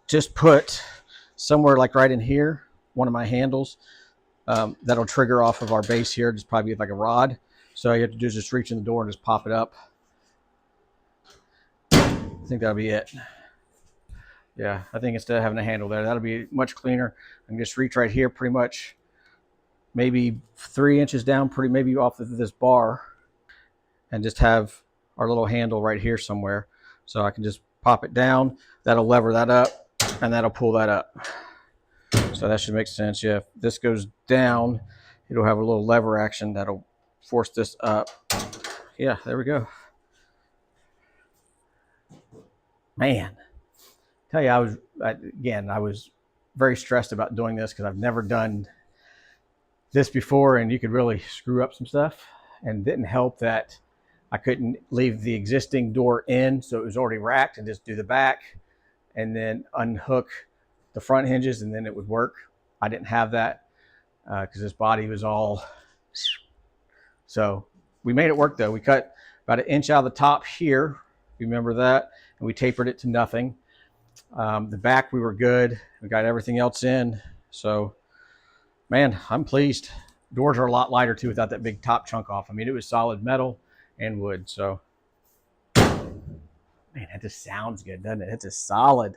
just put somewhere like right in here, one of my handles, that'll trigger off of our base here, just probably like a rod. So all you have to do is just reach in the door and just pop it up. I think that'll be it. Yeah, I think instead of having a handle there, that'll be much cleaner. I can just reach right here, pretty much maybe 3 inches down, maybe off of this bar, and just have our little handle right here somewhere. So I can just pop it down. That'll lever that up, and that'll pull that up. So that should make sense. Yeah, if this goes down, it'll have a little lever action that'll force this up. Yeah, there we go. Man, tell you, I was very stressed about doing this because I've never done this before, and you could really screw up some stuff. And didn't help that I couldn't leave the existing door in, so it was already racked, and just do the back and then unhook the front hinges, and then it would work. I didn't have that because this body was all. So we made it work though. We cut about 1 inch out of the top here. Remember that? And we tapered it to nothing. The back, we were good. We got everything else in. So, man, I'm pleased. Doors are a lot lighter too without that big top chunk off. I mean, it was solid metal and wood. So, man, that just sounds good, doesn't it? It's a solid.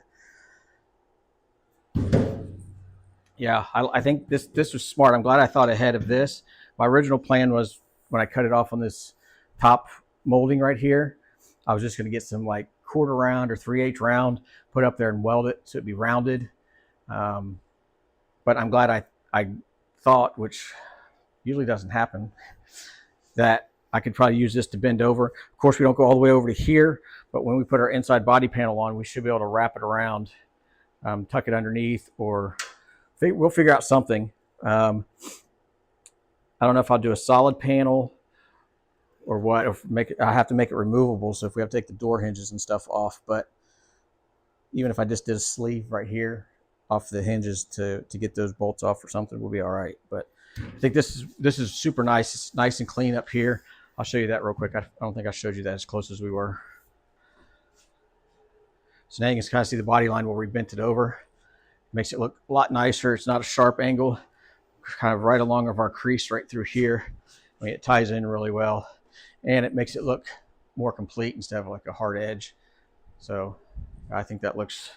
Yeah, I think this was smart. I'm glad I thought ahead of this. My original plan was, when I cut it off on this top molding right here, I was just going to get some like 1/4 round or 3/8 round, put up there and weld it so it'd be rounded. But I'm glad I thought, which usually doesn't happen, that I could probably use this to bend over. Of course, we don't go all the way over to here, but when we put our inside body panel on, we should be able to wrap it around, tuck it underneath, or we'll figure out something. I don't know if I'll do a solid panel or what, or I have to make it removable. So if we have to take the door hinges and stuff off, but even if I just did a sleeve right here off the hinges to get those bolts off or something, we'll be all right. But I think this is super nice. It's nice and clean up here. I'll show you that real quick. I don't think I showed you that as close as we were. So now you can kind of see the body line where we bent it over. Makes it look a lot nicer. It's not a sharp angle, kind of right along of our crease right through here. I mean, it ties in really well, and it makes it look more complete instead of like a hard edge. So I think that looks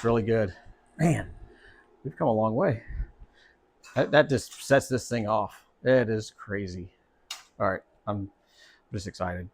really good. Man, we've come a long way. That just sets this thing off. It is crazy. All right, I'm just excited.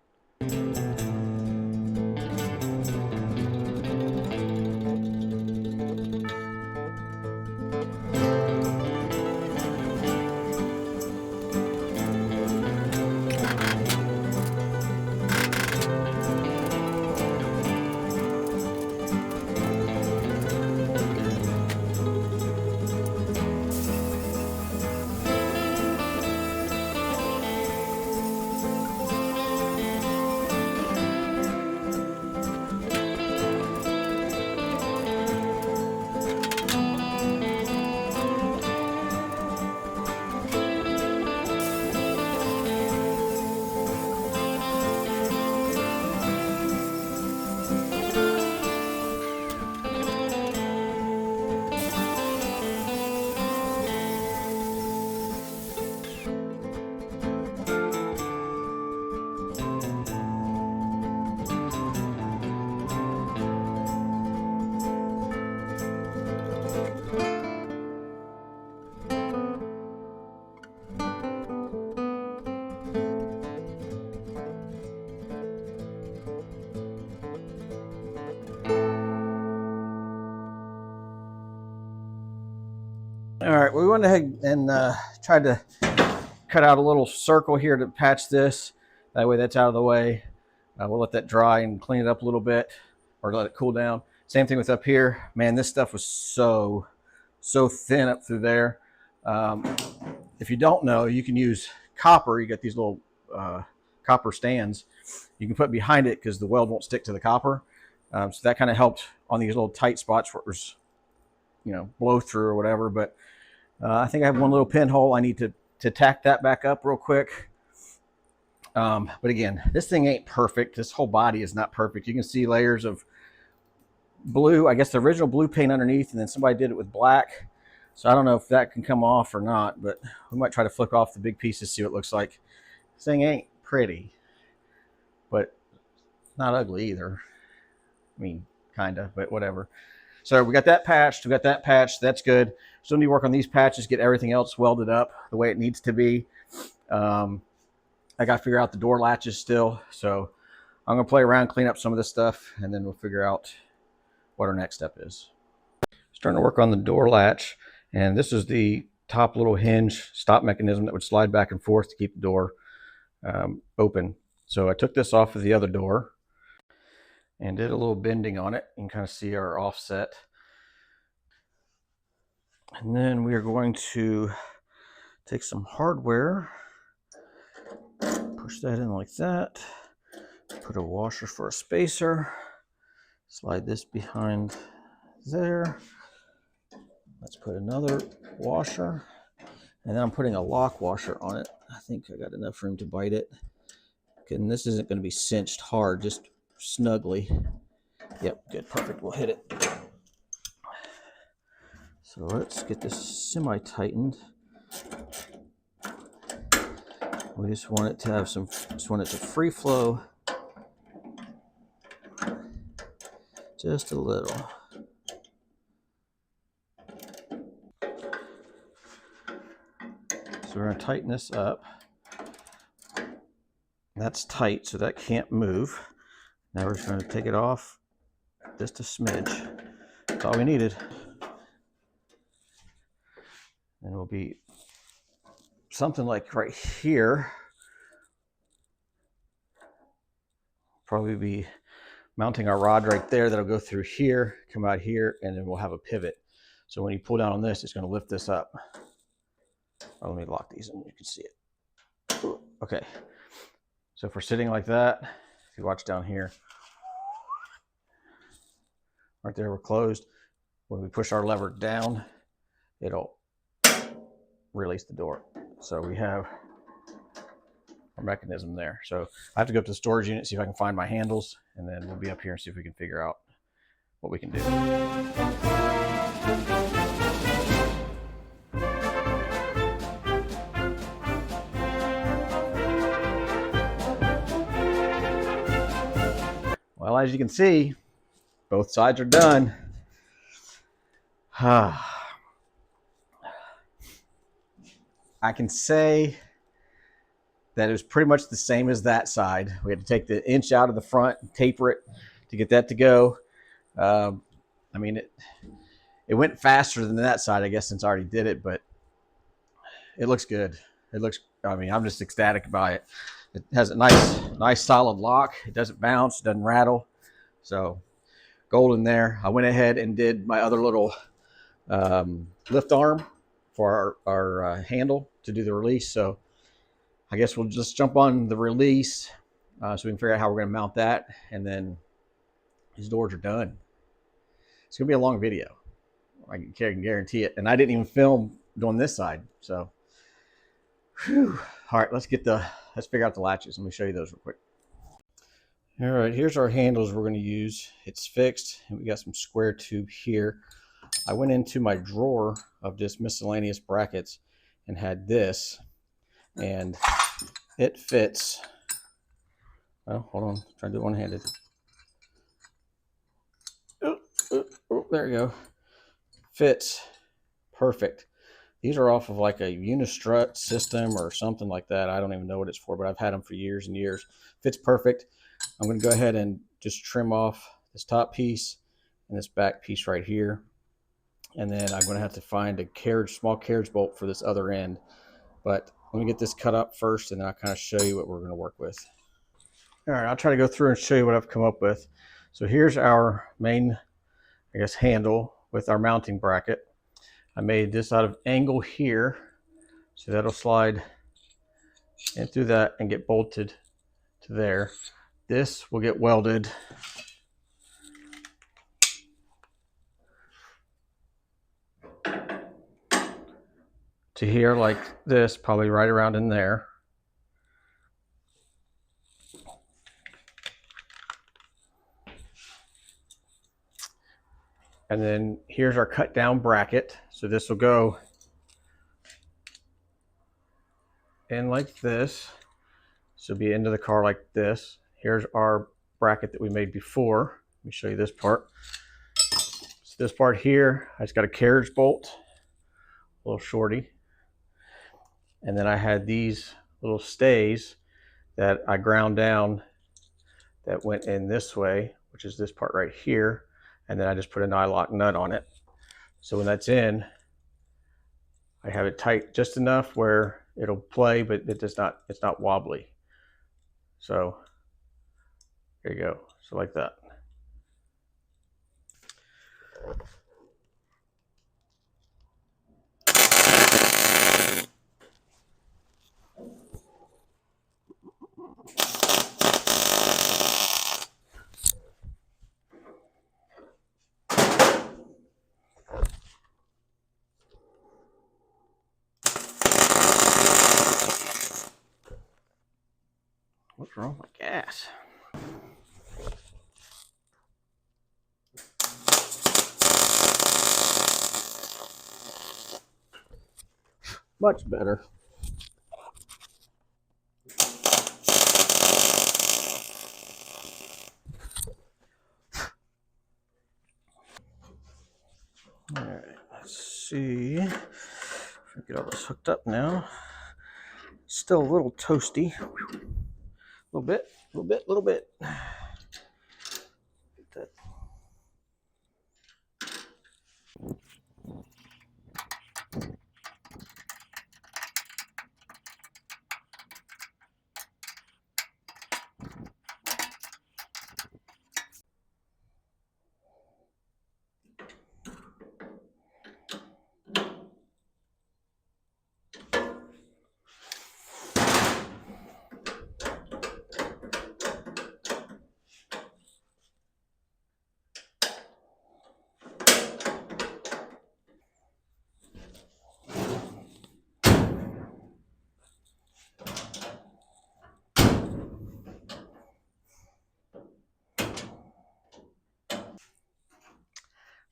All right, we went ahead and tried to cut out a little circle here to patch this. That way that's out of the way. We'll let that dry and clean it up a little bit, or let it cool down. Same thing with up here. Man, this stuff was so thin up through there. If you don't know, you can use copper. You got these little copper stands you can put behind it because the weld won't stick to the copper. So that kind of helped on these little tight spots where it was, blow through or whatever. But I think I have one little pinhole. I need to tack that back up real quick. But again, this thing ain't perfect. This whole body is not perfect. You can see layers of blue, I guess the original blue paint underneath, and then somebody did it with black. So I don't know if that can come off or not, but we might try to flick off the big pieces, see what it looks like. This thing ain't pretty, but not ugly either. I mean, kind of, but whatever. So we got that patched. That's good. Still need to work on these patches, get everything else welded up the way it needs to be. I got to figure out the door latches still. So I'm going to play around, clean up some of this stuff, and then we'll figure out what our next step is. Starting to work on the door latch. And this is the top little hinge stop mechanism that would slide back and forth to keep the door open. So I took this off of the other door and did a little bending on it. You can kind of see our offset. And then we are going to take some hardware, push that in like that, put a washer for a spacer, slide this behind there. Let's put another washer, and then I'm putting a lock washer on it. I think I got enough room to bite it. And this isn't going to be cinched hard, just snugly. Yep, good, perfect, we'll hit it. So let's get this semi-tightened. We just want it to have free flow. Just a little. So we're going to tighten this up. That's tight, so that can't move. Now we're just going to take it off just a smidge. That's all we needed. And it'll be something like right here. Probably be mounting our rod right there. That'll go through here, come out here, and then we'll have a pivot. So when you pull down on this, it's going to lift this up. Oh, let me lock these and you can see it. Okay. So if we're sitting like that, if you watch down here, right there, we're closed. When we push our lever down, it'll release the door. So we have our mechanism there. So I have to go up to the storage unit, see if I can find my handles, and then we'll be up here and see if we can figure out what we can do. Well, as you can see, both sides are done. I can say that it was pretty much the same as that side. We had to take the inch out of the front and taper it to get that to go. I mean, it went faster than that side, I guess, since I already did it, but it looks good. I'm just ecstatic by it. It has a nice solid lock. It doesn't bounce, it doesn't rattle. So golden there. I went ahead and did my other little lift arm for our handle to do the release. So I guess we'll just jump on the release so we can figure out how we're going to mount that. And then these doors are done. It's going to be a long video. I can guarantee it. And I didn't even film doing this side. So, whew. All right, let's figure out the latches. Let me show you those real quick. All right, here's our handles we're going to use. It's fixed, and we got some square tube here. I went into my drawer of just miscellaneous brackets and had this, and it fits. Well, hold on, try to do it one-handed. Oh, there you go. Fits perfect. These are off of like a Unistrut system or something like that. I don't even know what it's for, but I've had them for years and years. Fits perfect. I'm going to go ahead and just trim off this top piece and this back piece right here. And then I'm going to have to find a small carriage bolt for this other end. But let me get this cut up first, and then I'll kind of show you what we're going to work with. All right, I'll try to go through and show you what I've come up with. So here's our main, I guess, handle with our mounting bracket. I made this out of angle here, so that'll slide in through that and get bolted to there. This will get welded to here like this, probably right around in there. And then here's our cut down bracket. So this will go in like this. So it'll be into the car like this. Here's our bracket that we made before. Let me show you this part. So this part here, I just got a carriage bolt, a little shorty. And then I had these little stays that I ground down that went in this way, which is this part right here. And then I just put a nylock nut on it. So when that's in, I have it tight just enough where it'll play, but it's not wobbly. So there you go. So like that. What's wrong with my gas? Much better. All right, let's see if I get all this hooked up now. Still a little toasty. A little bit, a little bit, a little bit.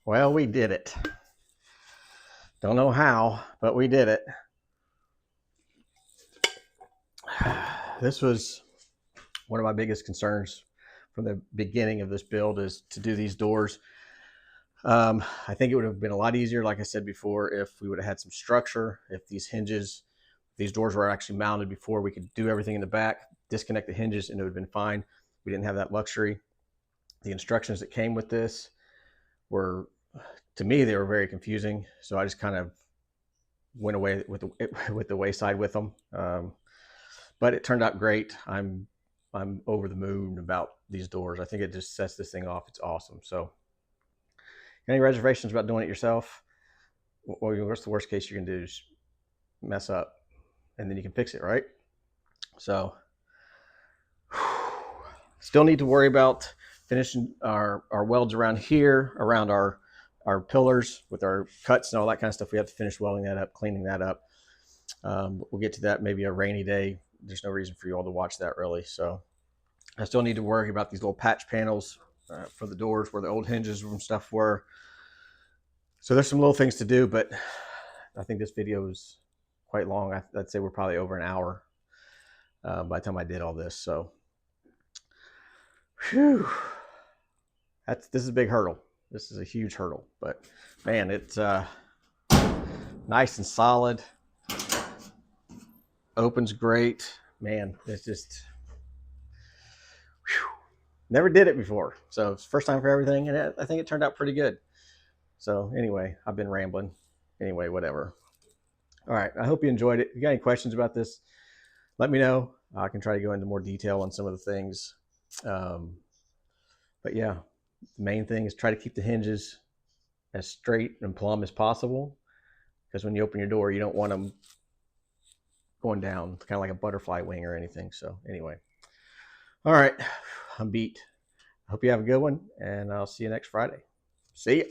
Well, we did it. Don't know how, but we did it. This was one of my biggest concerns from the beginning of this build, is to do these doors. I think it would have been a lot easier, like I said before, if we would have had some structure, if these doors were actually mounted before. We could do everything in the back, disconnect the hinges, and it would have been fine. We didn't have that luxury. The instructions that came with this were, to me, they were very confusing. So I just kind of went away with the wayside with them. But it turned out great. I'm over the moon about these doors. I think it just sets this thing off. It's awesome. So, any reservations about doing it yourself? Well, what's the worst case you can do? Is mess up, and then you can fix it, right? So, still need to worry about finishing our welds around here, around our pillars with our cuts and all that kind of stuff. We have to finish welding that up, cleaning that up. We'll get to that maybe a rainy day. There's no reason for you all to watch that really. So I still need to worry about these little patch panels for the doors where the old hinges and stuff were. So there's some little things to do, but I think this video is quite long. I'd say we're probably over an hour by the time I did all this. So, whew, this is a big hurdle. This is a huge hurdle, but man, it's nice and solid. Opens great. Man, it's just, whew, never did it before. So it's first time for everything, and I think it turned out pretty good. So anyway, I've been rambling. Anyway, whatever. All right. I hope you enjoyed it. If you got any questions about this, let me know. I can try to go into more detail on some of the things. Um, but yeah, the main thing is try to keep the hinges as straight and plumb as possible, because when you open your door, you don't want them going down, kind of like a butterfly wing or anything. So anyway, all right, I'm beat. Hope you have a good one, and I'll see you next Friday. See ya.